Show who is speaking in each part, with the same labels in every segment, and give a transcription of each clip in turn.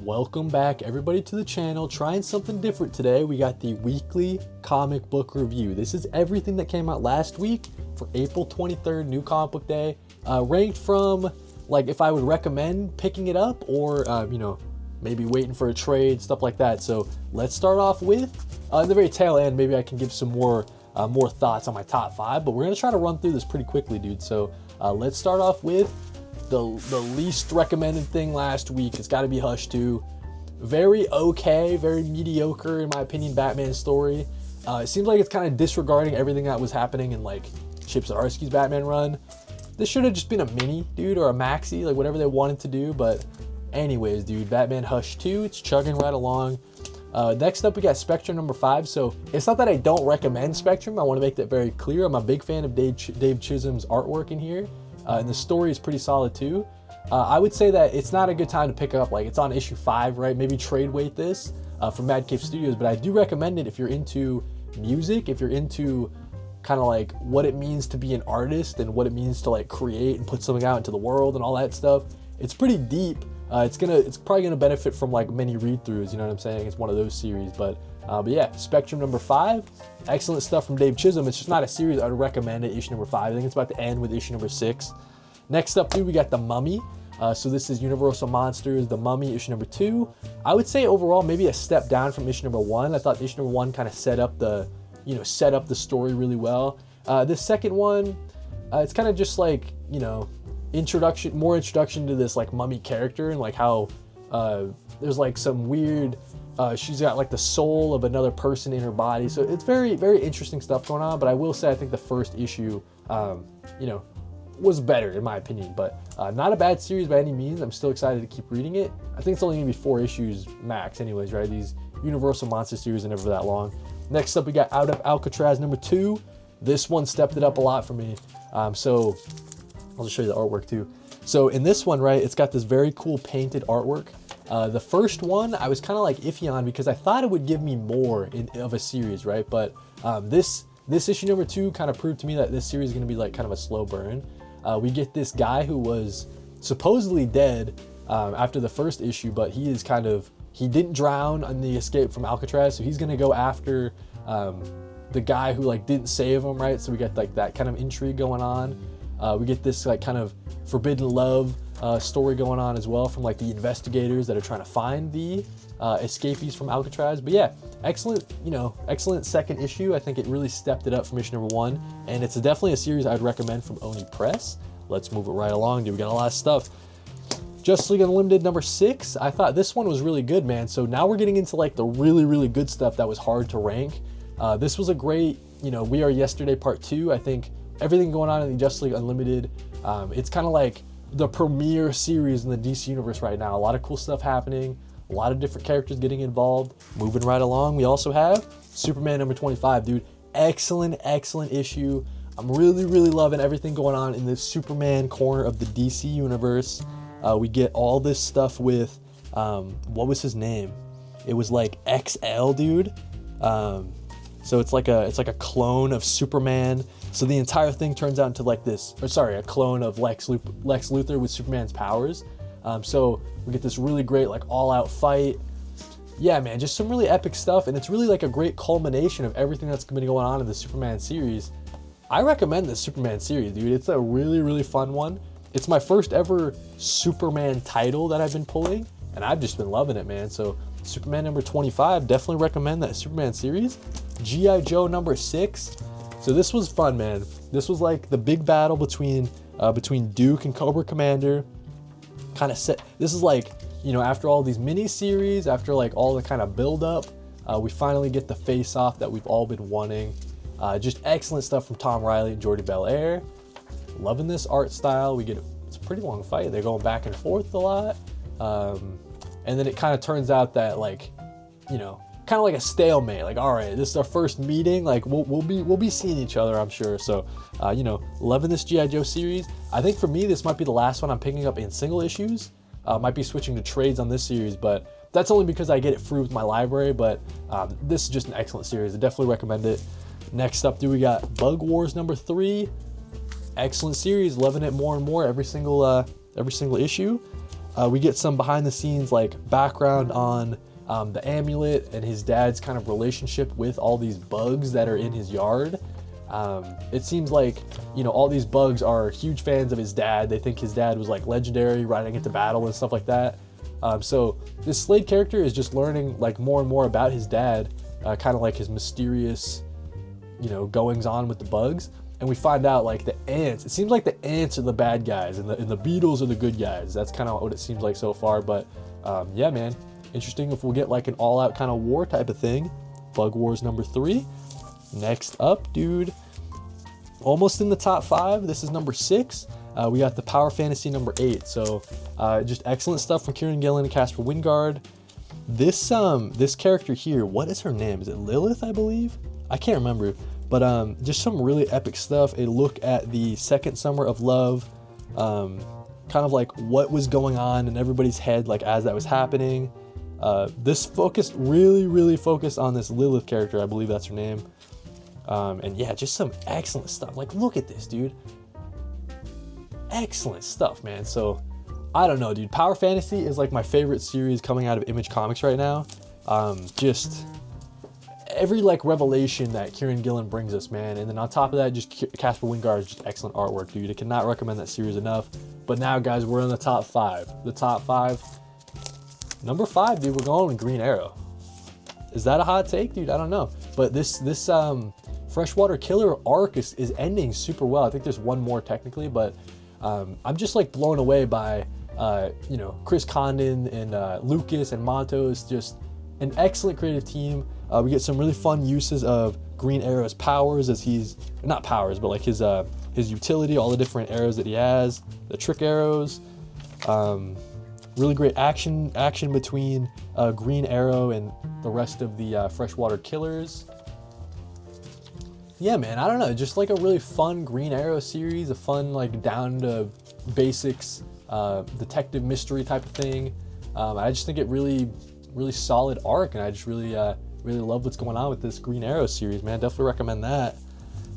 Speaker 1: Welcome back everybody to the channel. Trying something different today. We got the weekly comic book review. This is everything that came out last week for April 23rd, new comic book day. Ranked from like if I would recommend picking it up or maybe waiting for a trade, stuff like that. So let's start off with in the very tail end, maybe I can give some more thoughts on my top 5, but we're gonna try to run through this pretty quickly, dude. So let's start off with the least recommended thing last week. It's got to be Hush 2. Very okay, very mediocre in my opinion Batman story. It seems like it's kind of disregarding everything that was happening in like Chip Zdarsky's Batman run. This should have just been a mini, dude, or a maxi, like whatever they wanted to do. But anyways, dude, Batman Hush 2, it's chugging right along. Next up, we got Spectrum number 5. So it's not that I don't recommend Spectrum. I want to make that very clear. I'm a big fan of Dave Chisholm's artwork in here. And the story is pretty solid too. I would say that it's not a good time to pick up, like it's on issue 5, right? Maybe trade weight this from Mad Cave Studios, but I do recommend it if you're into music, if you're into kind of like what it means to be an artist and what it means to like create and put something out into the world and all that stuff. It's pretty deep. It's probably gonna benefit from like many read-throughs, you know what I'm saying? It's one of those series, but yeah, Spectrum number 5, excellent stuff from Dave Chisholm. It's just not a series I would recommend at issue number 5. I think it's about to end with issue number 6. Next up, dude, we got The Mummy. So this is Universal Monsters, The Mummy, issue number 2. I would say overall maybe a step down from issue number 1. I thought issue number 1 kind of set up the story really well. This second one, it's kind of just like, more introduction to this like mummy character and like how there's like some weird she's got like the soul of another person in her body, so it's very, very interesting stuff going on. But I will say I think the first issue was better in my opinion, but not a bad series by any means. I'm still excited to keep reading it. I think it's only gonna be 4 issues max anyways, right? These Universal Monster series are never that long. Next up, we got Out of Alcatraz number 2. This one stepped it up a lot for me, so I'll just show you the artwork too. So in this one, right, it's got this very cool painted artwork. The first one I was kind of like iffy on because I thought it would give me more of a series, right? But this issue number 2 kind of proved to me that this series is going to be like kind of a slow burn. We get this guy who was supposedly dead after the first issue, but he didn't drown on the escape from Alcatraz, so he's going to go after the guy who like didn't save him, right? So we got like that kind of intrigue going on. We get this like kind of forbidden love story going on as well from like the investigators that are trying to find the escapees from Alcatraz. But yeah, excellent second issue. I think it really stepped it up from issue number 1, and it's definitely a series I'd recommend from Oni Press. Let's move it right along, dude. We got a lot of stuff. Justice League Unlimited number 6. I thought this one was really good, man. So now we're getting into like the really, really good stuff that was hard to rank. This was a great, We Are Yesterday Part 2. I think everything going on in the Justice League Unlimited, it's kind of like the premier series in the DC universe right now. A lot of cool stuff happening, a lot of different characters getting involved. Moving right along, we also have Superman number 25, dude. Excellent issue. I'm really, really loving everything going on in this Superman corner of the DC universe. We get all this stuff with, what was his name? It was like XL, dude. So it's like a clone of Superman. So the entire thing turns out into like a clone of Lex Luthor with Superman's powers. So we get this really great like all-out fight. Yeah, man, just some really epic stuff, and it's really like a great culmination of everything that's been going on in the Superman series. I recommend this Superman series, dude. It's a really, really fun one. It's my first ever Superman title that I've been pulling, and I've just been loving it, man. So Superman number 25, definitely recommend that Superman series. G.I. Joe number 6. So this was fun, man. This was like the big battle between Duke and Cobra Commander. Kind of set. This is like, after all these mini-series, after like all the kind of build-up, we finally get the face-off that we've all been wanting. Just excellent stuff from Tom Riley and Jordi Belair. Loving this art style. It's a pretty long fight. They're going back and forth a lot. And then it kind of turns out that like, kind of like a stalemate. Like, all right, this is our first meeting. Like, we'll be seeing each other, I'm sure. So, loving this G.I. Joe series. I think for me, this might be the last one I'm picking up in single issues. Might be switching to trades on this series, but that's only because I get it free with my library. But this is just an excellent series. I definitely recommend it. Next up, we got Bug Wars number 3. Excellent series. Loving it more and more every single issue. We get some behind the scenes like background on the amulet and his dad's kind of relationship with all these bugs that are in his yard. It seems like, you know, all these bugs are huge fans of his dad. They think his dad was like legendary, riding into battle and stuff like that. So this Slade character is just learning like more and more about his dad, kind of like his mysterious, you know, goings on with the bugs. And we find out like the ants, it seems like the ants are the bad guys and the beetles are the good guys. That's kind of what it seems like so far. But yeah, man, interesting if we'll get like an all-out kind of war type of thing. Bug Wars number 3. Next up, dude, almost in the top 5. This is number 6. We got the Power Fantasy number 8. So just excellent stuff from Kieran Gillen and Casper Wingard. This character here, what is her name? Is it Lilith, I believe? I can't remember. But just some really epic stuff. A look at the second summer of love, kind of like what was going on in everybody's head like as that was happening. This focused, really focused on this Lilith character. I believe that's her name. And yeah, just some excellent stuff. Like, look at this, dude. Excellent stuff, man. So I don't know, dude. Power Fantasy is like my favorite series coming out of Image Comics right now. Just every like revelation that Kieran Gillen brings us, man. And then on top of that, just Casper Wingard's just excellent artwork, dude. I cannot recommend that series enough. But now, guys, we're in the top 5. The top 5. Number 5, dude, we're going with Green Arrow. Is that a hot take, dude? I don't know. But this Freshwater Killer arc is ending super well. I think there's one more technically, but I'm just like blown away by you know, Chris Condon and Lucas and Montos. Just an excellent creative team. We get some really fun uses of Green Arrow's powers, as he's not powers, but like his utility, all the different arrows that he has, the trick arrows. Really great action between Green Arrow and the rest of the Freshwater Killers. Yeah, man, I don't know, just like a really fun Green Arrow series, a fun like down to basics detective mystery type of thing. I just think it really solid arc, and I just really love what's going on with this Green Arrow series, man. Definitely recommend that.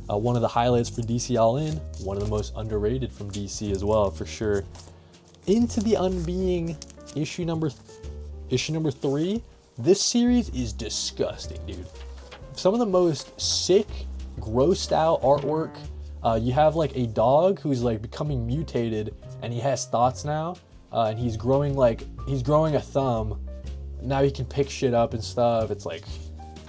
Speaker 1: One of the highlights for DC All In, one of the most underrated from DC as well, for sure. Into the Unbeing issue number 3. This series is disgusting, dude. Some of the most sick, grossed out artwork. You have like a dog who's like becoming mutated, and he has thoughts now, and he's growing a thumb. Now he can pick shit up and stuff. It's like,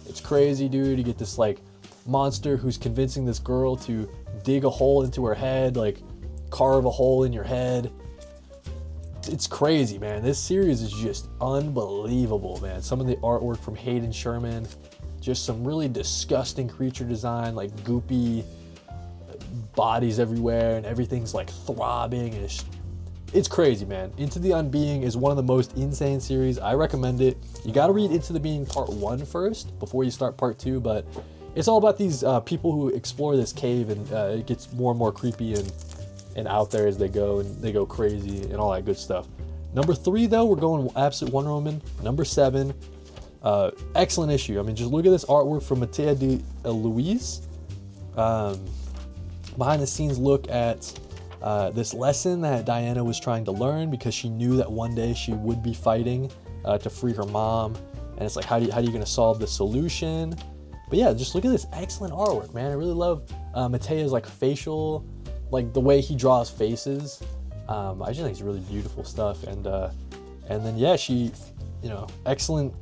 Speaker 1: it's crazy, dude. You get this like monster who's convincing this girl to dig a hole into her head, like carve a hole in your head. It's crazy, man. This series is just unbelievable, man. Some of the artwork from Hayden Sherman, just some really disgusting creature design, like goopy bodies everywhere, and everything's like throbbing, and it's crazy, man. Into the Unbeing is one of the most insane series. I recommend it. You got to read Into the Being part 1 first before you start part 2, but it's all about these people who explore this cave, and it gets more and more creepy and out there as they go, and they go crazy and all that good stuff. Number 3, though, we're going Absolute Wonder Woman. Number 7, excellent issue. I mean, just look at this artwork from Mattea de Luis. Behind the scenes look at this lesson that Diana was trying to learn, because she knew that one day she would be fighting to free her mom. And it's like, how are you going to solve the solution? But yeah, just look at this excellent artwork, man. I really love Mattea's like facial, like the way he draws faces. I just think it's really beautiful stuff. And then yeah, she, you know, excellent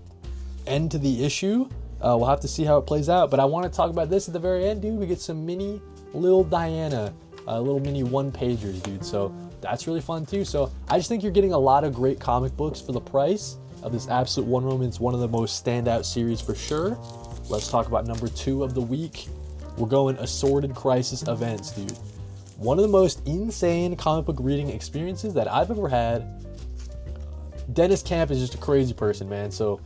Speaker 1: end to the issue. We'll have to see how it plays out. But I want to talk about this at the very end, dude. We get some mini little Diana, little mini one-pagers, dude. So that's really fun too. So I just think you're getting a lot of great comic books for the price of this Absolute Wonder Woman. It's one of the most standout series for sure. Let's talk about number 2 of the week. We're going Assorted Crisis Events, dude. One of the most insane comic book reading experiences that I've ever had. Dennis Camp is just a crazy person, man. So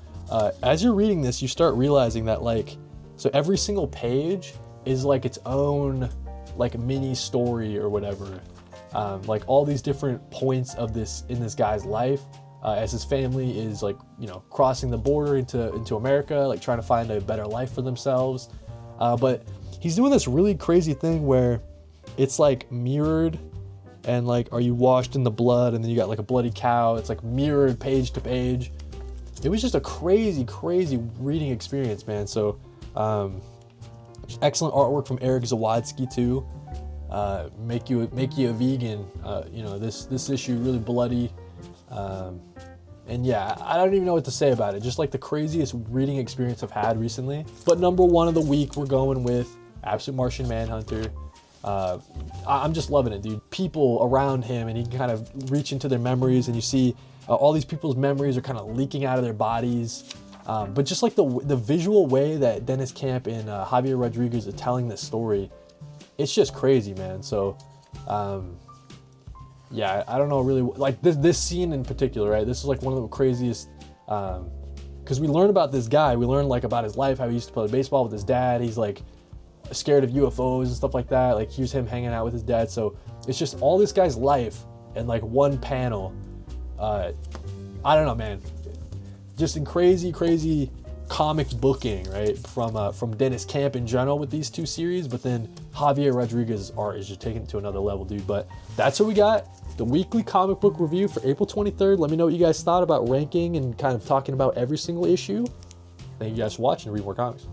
Speaker 1: as you're reading this, you start realizing that so every single page is like its own like mini story or whatever. Like all these different points of this in this guy's life, as his family is like, you know, crossing the border into America, like trying to find a better life for themselves. But he's doing this really crazy thing where it's like mirrored and like, are you washed in the blood? And then you got like a bloody cow. It's like mirrored page to page. It was just a crazy, crazy reading experience, man. So, excellent artwork from Eric Zawadzki too. Make you a vegan. You know, this issue really bloody. And yeah, I don't even know what to say about it. Just like the craziest reading experience I've had recently. But number one of the week, we're going with Absolute Martian Manhunter. I'm just loving it, dude. People around him, and he can kind of reach into their memories, and you see all these people's memories are kind of leaking out of their bodies. But just like the visual way that Dennis Camp and Javier Rodriguez are telling this story, it's just crazy, man. So, yeah, I don't know really, like this scene in particular, right? This is like one of the craziest, because we learn about this guy. We learn like about his life, how he used to play baseball with his dad. He's like scared of UFOs and stuff like that. Like here's him hanging out with his dad. So it's just all this guy's life in like one panel. I don't know, man. Just in crazy comic booking, right? From Dennis Camp in general with these two series, but then Javier Rodriguez's art is just taking it to another level, dude. But that's what we got. The weekly comic book review for April 23rd. Let me know what you guys thought about ranking and kind of talking about every single issue. Thank you guys for watching and read more comics.